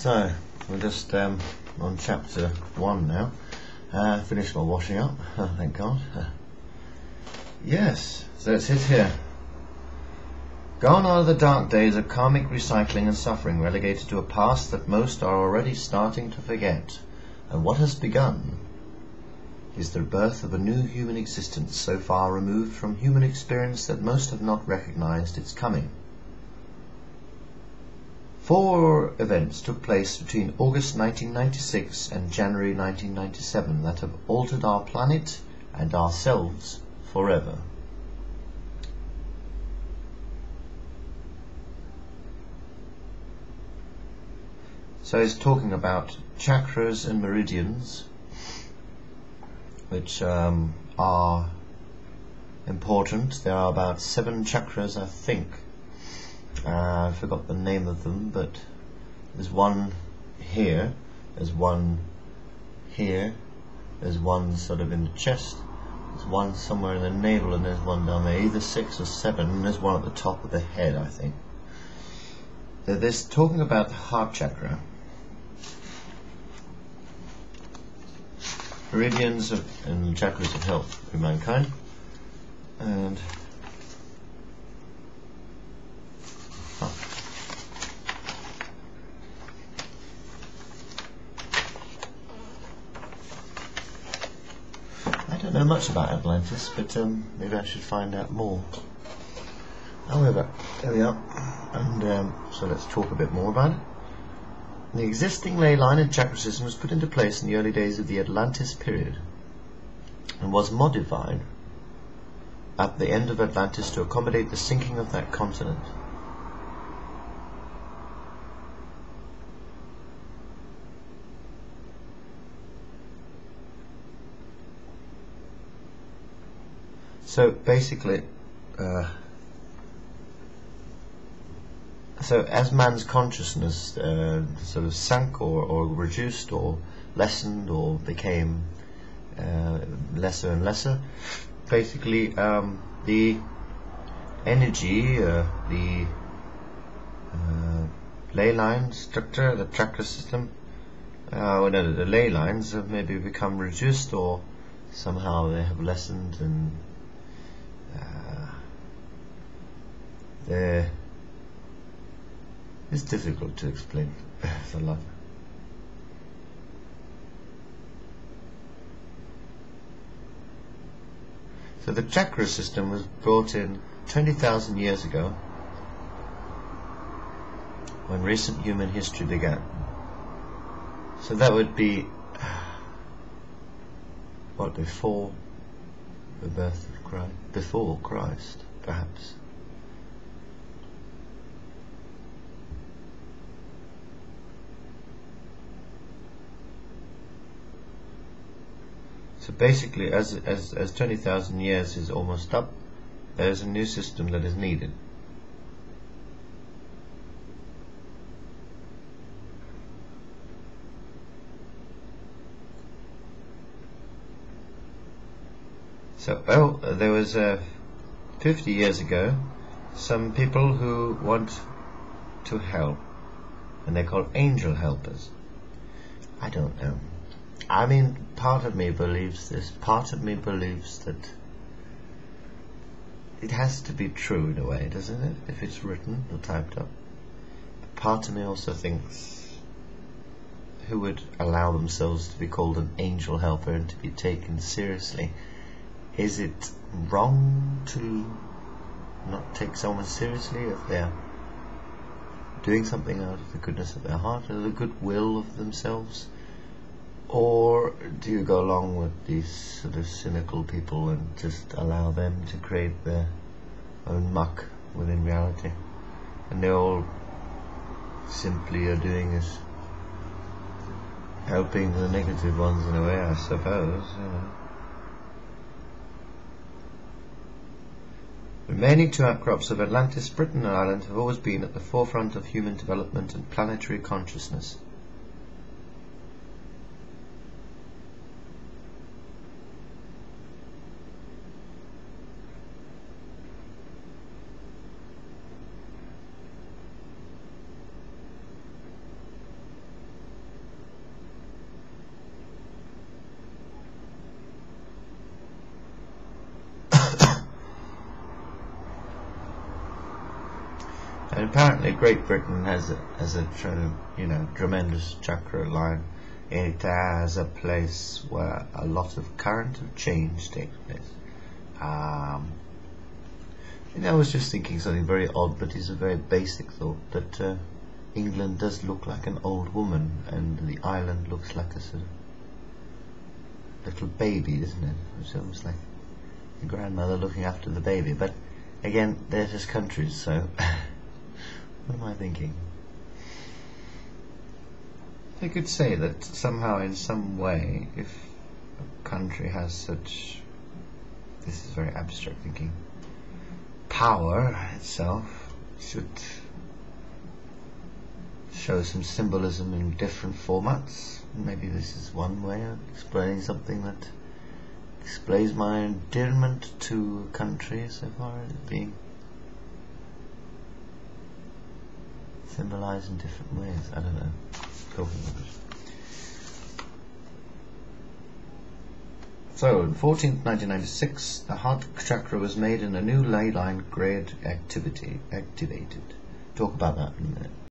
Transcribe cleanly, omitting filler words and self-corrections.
So, we're just on chapter 1 now. Finished my washing up, thank God. Yes, so it says here, gone are the dark days of karmic recycling and suffering, relegated to a past that most are already starting to forget. And what has begun is the birth of a new human existence, so far removed from human experience that most have not recognized its coming. 4 events took place between August 1996 and January 1997 that have altered our planet and ourselves forever. So he's talking about chakras and meridians, which are important. There are about 7 chakras, I think. I forgot the name of them, but there's one here, there's one here, there's one sort of in the chest, there's one somewhere in the navel, and there's one down there, either 6 or 7, and there's one at the top of the head, I think. They're talking about the heart chakra. Meridians and chakras of health for mankind. And I don't know much about Atlantis, but maybe I should find out more. However, there we are, and so let's talk a bit more about it. The existing ley line and chakra system was put into place in the early days of the Atlantis period and was modified at the end of Atlantis to accommodate the sinking of that continent. So basically, so as man's consciousness sort of sank or reduced or lessened or became lesser and lesser, basically the energy, the ley line structure, the chakra system, the ley lines have maybe become reduced, or somehow they have lessened, and it's difficult to explain. It's a lot. So the chakra system was brought in 20,000 years ago, when recent human history began. So that would be what, before the birth of Christ? Before Christ, perhaps. So basically, as 20,000 years is almost up, there's a new system that is needed. So, well, there was 50 years ago, some people who want to help, and they're called angel helpers. I don't know. I mean, part of me believes this. Part of me believes that it has to be true in a way, doesn't it? If it's written or typed up. Part of me also thinks, who would allow themselves to be called an angel helper and to be taken seriously? Is it wrong to not take someone seriously if they're doing something out of the goodness of their heart, or the goodwill of themselves? Or do you go along with these sort of cynical people and just allow them to create their own muck within reality? And they all simply are doing is helping the negative ones in a way, I suppose, you know. Remaining 2 outcrops of Atlantis, Britain and Ireland have always been at the forefront of human development and planetary consciousness. apparently Great Britain has a tremendous chakra line. It has a place where a lot of current of change takes place. I was just thinking something very odd, but it's a very basic thought, that England does look like an old woman, and the island looks like a sort of little baby, doesn't it? It's almost like the grandmother looking after the baby. But again, they're just countries, so what am I thinking? I could say that somehow, in some way, if a country has such, this is very abstract thinking, power itself, should show some symbolism in different formats. Maybe this is one way of explaining something that displays my endearment to a country so far as being symbolized in different ways. I don't know. Talking about it. So, in 14th, 1996, the heart chakra was made and a new ley line grade activated. Talk about that in a minute.